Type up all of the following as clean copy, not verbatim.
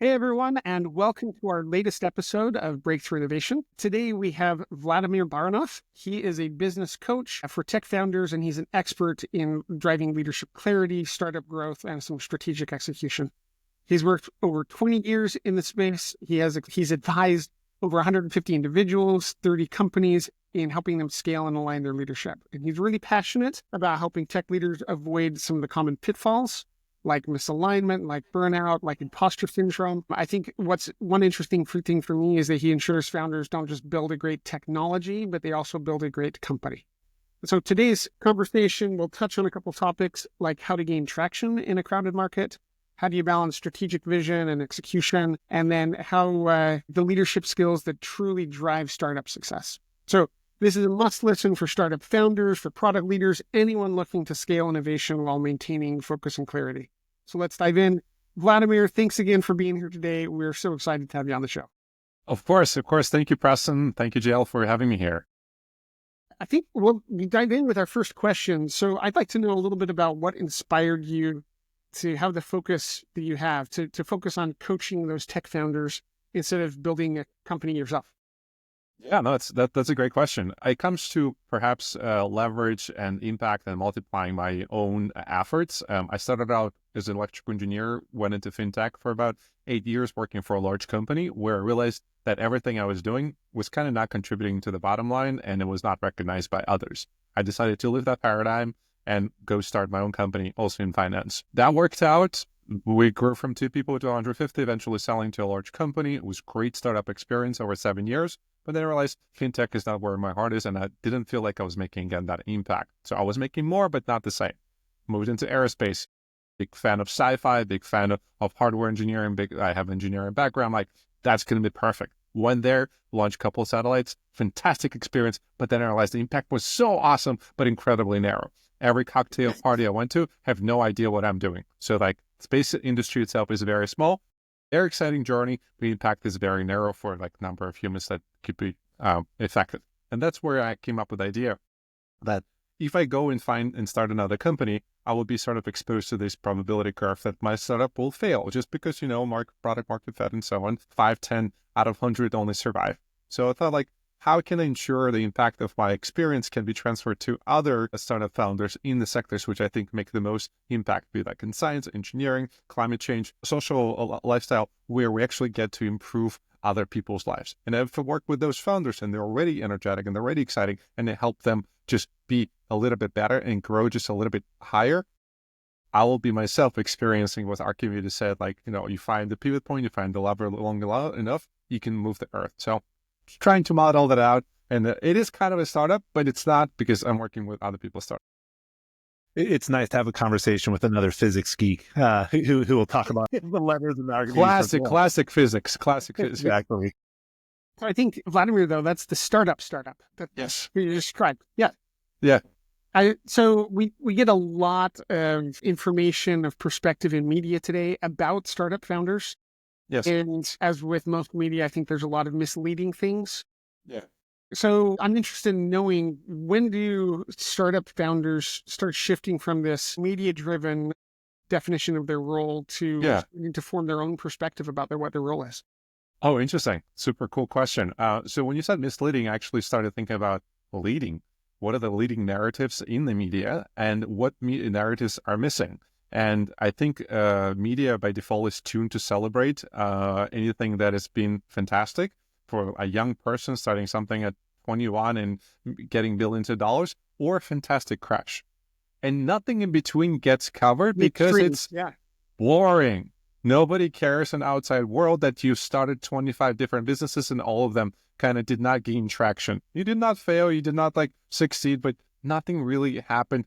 Hey everyone, and welcome to our latest episode of Breakthrough Innovation. Today we have Vladimir Baranov. He is a business coach for tech founders, and he's an expert in driving leadership clarity, startup growth, and some strategic execution. He's worked over 20 years in the space. He's advised over 150 individuals, 30 companies in helping them scale and align their leadership. And he's really passionate about helping tech leaders avoid some of the common pitfalls like misalignment, like burnout, like imposter syndrome. I think what's one interesting thing for me is that he ensures founders don't just build a great technology, but they also build a great company. So today's conversation will touch on a couple topics like how to gain traction in a crowded market, how do you balance strategic vision and execution, and then how the leadership skills that truly drive startup success. So this is a must listen for startup founders, for product leaders, anyone looking to scale innovation while maintaining focus and clarity. So let's dive in. Vladimir, thanks again for being here today. We're so excited to have you on the show. Of course. Thank you, Preston. Thank you, JL, for having me here. I think we'll dive in with our first question. So I'd like to know a little bit about what inspired you to have the focus that you have, to focus on coaching those tech founders instead of building a company yourself. Yeah, no, that's a great question. It comes to perhaps leverage and impact and multiplying my own efforts. I started out as an electrical engineer, went into fintech for about 8 years, working for a large company where I realized that everything I was doing was kind of not contributing to the bottom line and it was not recognized by others. I decided to leave that paradigm and go start my own company, also in finance. That worked out. We grew from 2 people to 150, eventually selling to a large company. It was a great startup experience over 7 years. But then I realized fintech is not where my heart is, and I didn't feel like I was making, again, that impact. So I was making more, but not the same. Moved into aerospace. Big fan of sci-fi, big fan of hardware engineering. I have engineering background. Like, that's going to be perfect. Went there, launched a couple of satellites, fantastic experience. But then I realized the impact was so awesome, but incredibly narrow. Every cocktail party I went to, have no idea what I'm doing. So like, space industry itself is very small. Very exciting journey. The impact is very narrow for like number of humans that could be affected. And that's where I came up with the idea that if I go and find and start another company, I will be sort of exposed to this probability curve that my startup will fail just because, product market fit and so on, 5, 10 out of 100 only survive. So I thought like, how can I ensure the impact of my experience can be transferred to other startup founders in the sectors which I think make the most impact, be like in science, engineering, climate change, social lifestyle, where we actually get to improve other people's lives. And if I work with those founders and they're already energetic and they're already exciting and I help them just be a little bit better and grow just a little bit higher, I will be myself experiencing what our community said, like, you find the pivot point, you find the lever long enough, you can move the earth. So trying to model that out. And it is kind of a startup, but it's not because I'm working with other people's startups. It's nice to have a conversation with another physics geek who will talk about the levers and the Classic physics. Exactly. I think, Vladimir, though, that's the startup that yes. you described. Yeah. Yeah. So we get a lot of information of perspective in media today about startup founders. Yes. And as with most media, I think there's a lot of misleading things. Yeah. So I'm interested in knowing, when do startup founders start shifting from this media-driven definition of their role to form their own perspective about what their role is? Oh, interesting. Super cool question. So when you said misleading, I actually started thinking about leading. What are the leading narratives in the media and what narratives are missing? And I think media by default is tuned to celebrate anything that has been fantastic for a young person starting something at 21 and getting billions of dollars, or a fantastic crash. And nothing in between gets covered because it's boring. Nobody cares in the outside world that you started 25 different businesses and all of them kind of did not gain traction. You did not fail, you did not succeed, but nothing really happened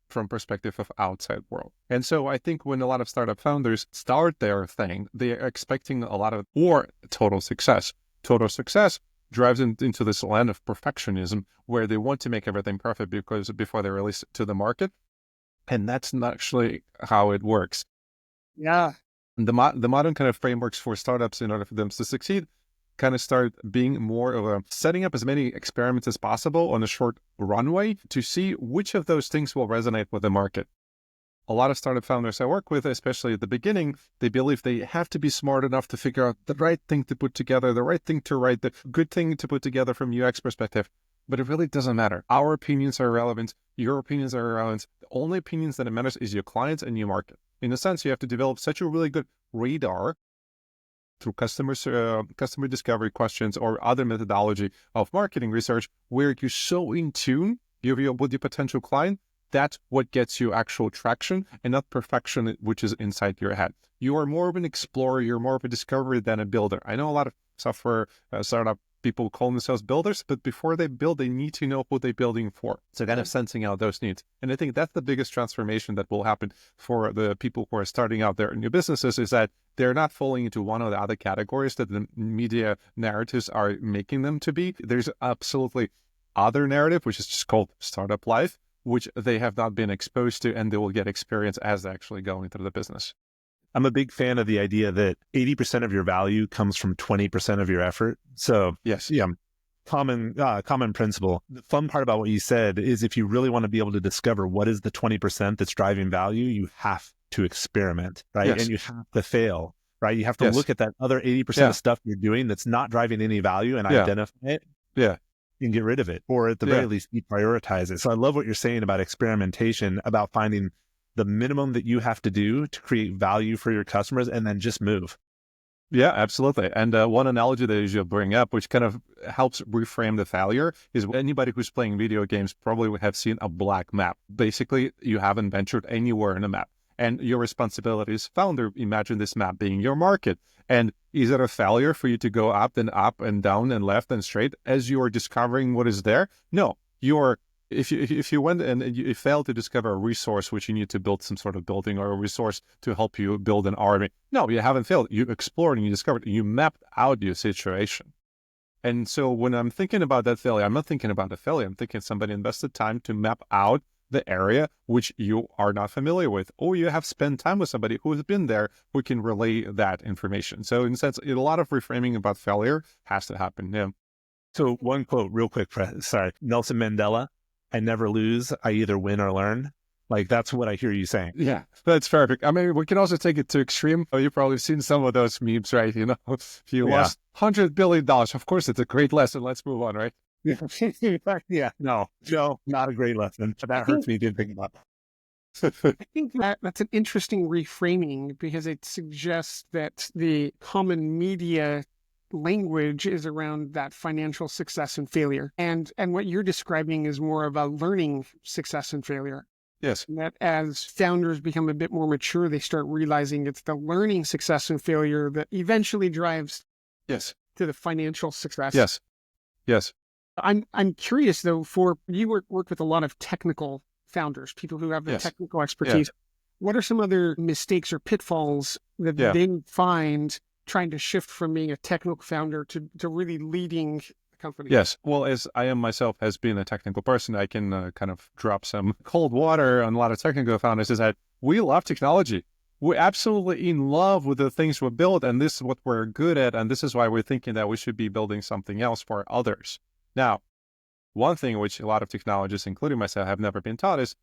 from perspective of outside world. And so I think when a lot of startup founders start their thing, they're expecting a lot of, or total success. Total success drives into this land of perfectionism where they want to make everything perfect before they release it to the market. And that's not actually how it works. Yeah. The modern kind of frameworks for startups, in order for them to succeed, kind of start being more of a setting up as many experiments as possible on a short runway to see which of those things will resonate with the market. A lot of startup founders I work with, especially at the beginning, they believe they have to be smart enough to figure out the right thing to put together, the right thing to write, the good thing to put together from UX perspective. But it really doesn't matter. Our opinions are irrelevant. Your opinions are irrelevant. The only opinions that matters is your clients and your market. In a sense, you have to develop such a really good radar through customer discovery questions or other methodology of marketing research, where you're so in tune with your potential client. That's what gets you actual traction and not perfection, which is inside your head. You are more of an explorer. You're more of a discoverer than a builder. I know a lot of software startup people call themselves builders, but before they build, they need to know what they're building for. So kind of sensing out those needs. And I think that's the biggest transformation that will happen for the people who are starting out their new businesses, is that they're not falling into one of the other categories that the media narratives are making them to be. There's absolutely other narrative, which is just called startup life, which they have not been exposed to, and they will get experience as they actually go into the business. I'm a big fan of the idea that 80% of your value comes from 20% of your effort. So yes, yeah, common principle. The fun part about what you said is, if you really want to be able to discover what is the 20% that's driving value, you have to experiment, right? Yes. And you have to fail, right? You have to Yes. look at that other 80% of stuff you're doing that's not driving any value and identify it. Yeah. And get rid of it, or at the very least, deprioritize it. So I love what you're saying about experimentation, about finding the minimum that you have to do to create value for your customers, and then just move. Yeah, absolutely. And one analogy that you bring up, which kind of helps reframe the failure, is anybody who's playing video games probably would have seen a black map. Basically, you haven't ventured anywhere in a map. And your responsibility as founder, imagine this map being your market. And is it a failure for you to go up and down and left and straight as you are discovering what is there? No, if you went and you failed to discover a resource which you need to build some sort of building, or a resource to help you build an army, no, you haven't failed. You explored and you discovered, you mapped out your situation. And so when I'm thinking about that failure, I'm not thinking about a failure. I'm thinking somebody invested time to map out the area which you are not familiar with, or you have spent time with somebody who has been there who can relay that information. So in a sense, a lot of reframing about failure has to happen. Yeah. So one quote real quick, Nelson Mandela: "I never lose, I either win or learn." Like, that's what I hear you saying. Yeah, that's perfect. I mean, we can also take it to extreme. You've probably seen some of those memes, right? You know, if you lost $100 billion, of course, it's a great lesson. Let's move on, right? Yeah, no, not a great lesson. That hurts me to think about. I think that's an interesting reframing, because it suggests that the common media language is around that financial success and failure. And what you're describing is more of a learning success and failure. Yes. And that as founders become a bit more mature, they start realizing it's the learning success and failure that eventually drives to the financial success. Yes. I'm curious though, for you work with a lot of technical founders, people who have the technical expertise. What are some other mistakes or pitfalls that they find trying to shift from being a technical founder to really leading the company? Yes. Well, as I am myself has been a technical person, I can kind of drop some cold water on a lot of technical founders, is that we love technology. We're absolutely in love with the things we build, and this is what we're good at, and this is why we're thinking that we should be building something else for others. Now, one thing which a lot of technologists, including myself, have never been taught is,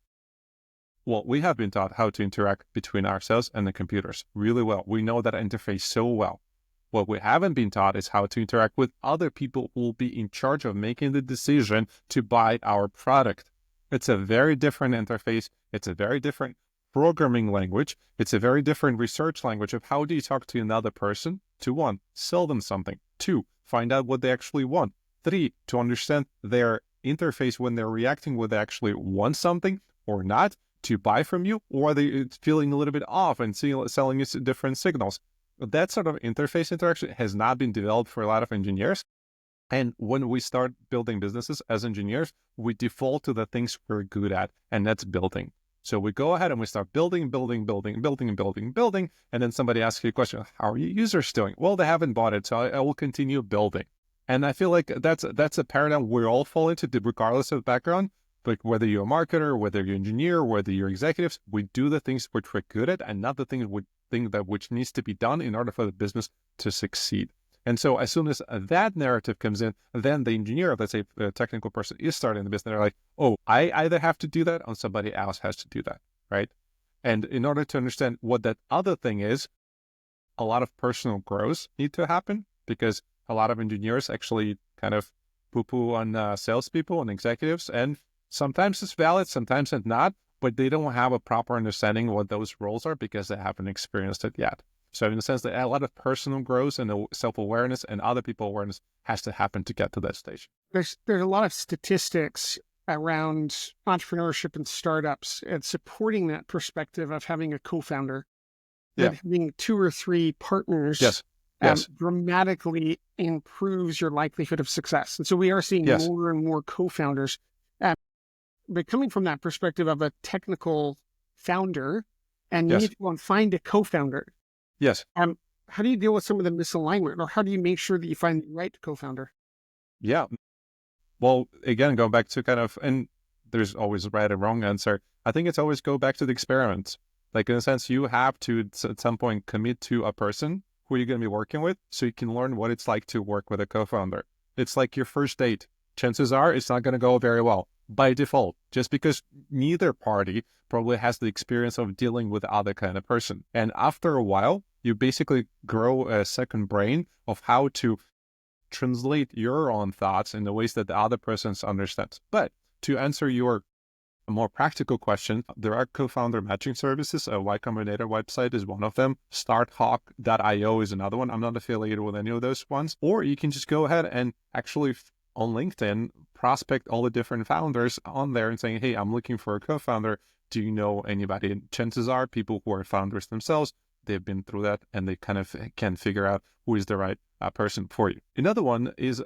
well, we have been taught how to interact between ourselves and the computers really well. We know that interface so well. What we haven't been taught is how to interact with other people who will be in charge of making the decision to buy our product. It's a very different interface. It's a very different programming language. It's a very different research language of how do you talk to another person to, 1, sell them something, 2, find out what they actually want, 3, to understand their interface when they're reacting, whether they actually want something or not to buy from you, or are they feeling a little bit off and selling you different signals. That sort of interface interaction has not been developed for a lot of engineers. And when we start building businesses as engineers, we default to the things we're good at, and that's building. So we go ahead and we start building, and then somebody asks you a question: how are your users doing? Well, they haven't bought it, so I will continue building. And I feel like that's a paradigm we all fall into, regardless of background. But whether you're a marketer, whether you're an engineer, whether you're executives, we do the things which we're good at, and not the things which needs to be done in order for the business to succeed. And so as soon as that narrative comes in, then the engineer, let's say the technical person, is starting the business. They're like, oh, I either have to do that or somebody else has to do that, right? And in order to understand what that other thing is, a lot of personal growth need to happen, because a lot of engineers actually kind of poo-poo on salespeople and executives. And sometimes it's valid, sometimes it's not, but they don't have a proper understanding what those roles are because they haven't experienced it yet. So in the sense that a lot of personal growth and self-awareness and other people awareness has to happen to get to that stage. There's a lot of statistics around entrepreneurship and startups and supporting that perspective of having a co-founder, that having 2 or 3 partners dramatically improves your likelihood of success. And so we are seeing more and more co-founders. But coming from that perspective of a technical founder, and you need to go and find a co-founder. Yes. How do you deal with some of the misalignment, or how do you make sure that you find the right co-founder? Yeah. Well, again, going back to kind of, and there's always a right or wrong answer. I think it's always go back to the experiment. Like, in a sense, you have to at some point commit to a person who you're going to be working with so you can learn what it's like to work with a co-founder. It's like your first date. Chances are it's not going to go very well by default, just because neither party probably has the experience of dealing with other kind of person. And after a while, you basically grow a second brain of how to translate your own thoughts in the ways that the other person understands. But to answer your more practical question, there are co-founder matching services. A Y Combinator website is one of them. Starthawk.io is another one. I'm not affiliated with any of those ones. Or you can just go ahead and actually on LinkedIn prospect all the different founders on there and saying, hey, I'm looking for a co-founder. Do you know anybody? And chances are people who are founders themselves, they've been through that and they kind of can figure out who is the right person for you. Another one is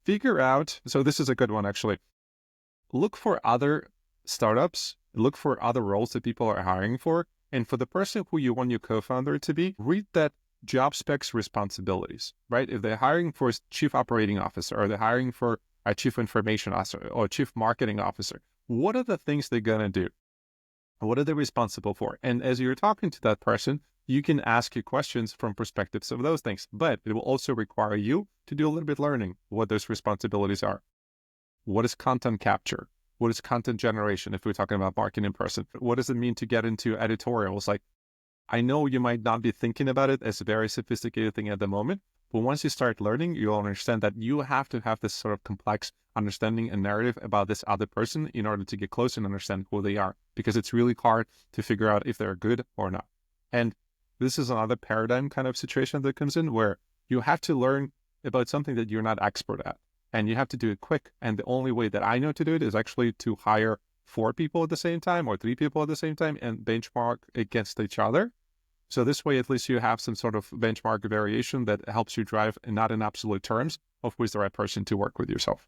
figure out, so this is a good one actually, look for other startups, look for other roles that people are hiring for. And for the person who you want your co-founder to be, read that job specs responsibilities, right? If they're hiring for a chief operating officer, or they're hiring for a chief information officer or chief marketing officer, what are the things they're going to do? What are they responsible for? And as you're talking to that person, you can ask you questions from perspectives of those things, but it will also require you to do a little bit learning what those responsibilities are. What is content capture? What is content generation? If we're talking about marketing in person, what does it mean to get into editorials? Like, I know you might not be thinking about it as a very sophisticated thing at the moment, but once you start learning, you'll understand that you have to have this sort of complex understanding and narrative about this other person in order to get close and understand who they are, because it's really hard to figure out if they're good or not. And this is another paradigm kind of situation that comes in where you have to learn about something that you're not expert at, and you have to do it quick. And the only way that I know to do it is actually to hire 4 people at the same time or 3 people at the same time and benchmark against each other. So this way, at least you have some sort of benchmark variation that helps you drive, and not in absolute terms, of who is the right person to work with yourself.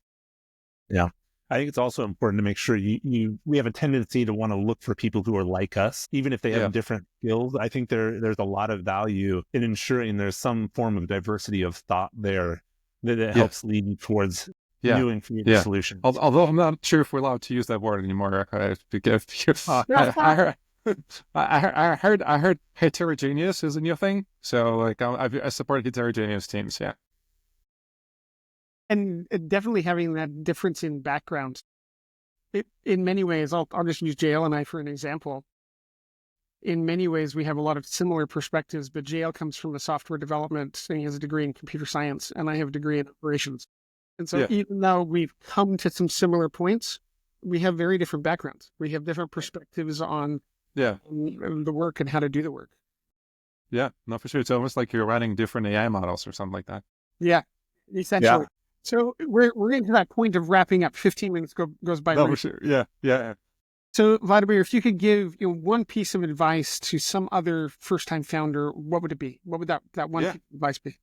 Yeah. I think it's also important to make sure we have a tendency to want to look for people who are like us, even if they have different skills. I think there's a lot of value in ensuring there's some form of diversity of thought there that helps lead you towards new and creative solutions. Although I'm not sure if we're allowed to use that word anymore, because I heard heterogeneous is a new thing. So like I support heterogeneous teams. Yeah. And definitely having that difference in background. In many ways, I'll just use JL and I for an example. In many ways, we have a lot of similar perspectives, but JL comes from the software development and he has a degree in computer science, and I have a degrry in operations. And so even though we've come to some similar points, we have very different backgrounds. We have different perspectives on the work and how to do the work. Yeah, no, for sure. It's almost like you're running different AI models or something like that. Yeah, essentially. Yeah. So we're getting to that point of wrapping up. 15 minutes goes by. No, for sure. Yeah. So Vladimir, if you could give one piece of advice to some other first-time founder, what would it be? What would that one piece of advice be?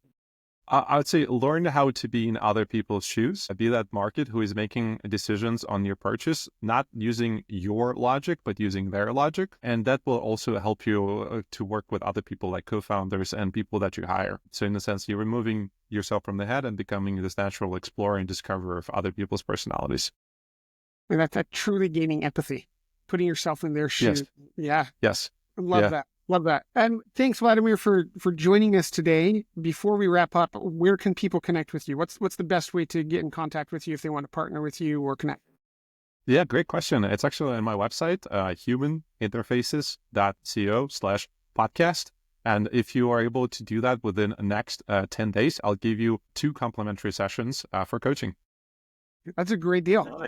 I would say learn how to be in other people's shoes. Be that market who is making decisions on your purchase, not using your logic, but using their logic. And that will also help you to work with other people like co-founders and people that you hire. So in a sense, you're removing yourself from the head and becoming this natural explorer and discoverer of other people's personalities. And that's truly gaining empathy, putting yourself in their shoes. Yes. I love that. Love that. And thanks, Vladimir, for joining us today. Before we wrap up, where can people connect with you? What's the best way to get in contact with you if they want to partner with you or connect? Yeah, great question. It's actually on my website, humaninterfaces.co/podcast. And if you are able to do that within the next 10 days, I'll give you 2 complimentary sessions for coaching. That's a great deal.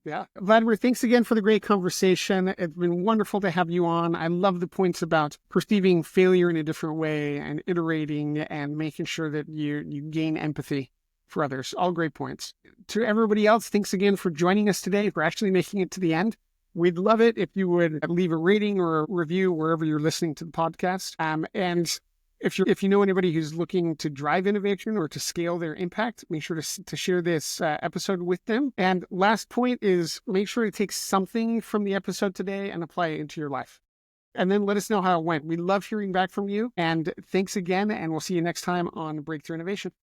Yeah. Vladimir, thanks again for the great conversation. It's been wonderful to have you on. I love the points about perceiving failure in a different way and iterating and making sure that you gain empathy for others. All great points. To everybody else, thanks again for joining us today, for actually making it to the end. We'd love it if you would leave a rating or a review wherever you're listening to the podcast. And if you know anybody who's looking to drive innovation or to scale their impact, make sure to share this episode with them. And last point is make sure to take something from the episode today and apply it into your life. And then let us know how it went. We love hearing back from you. And thanks again. And we'll see you next time on Breakthrough Innovation.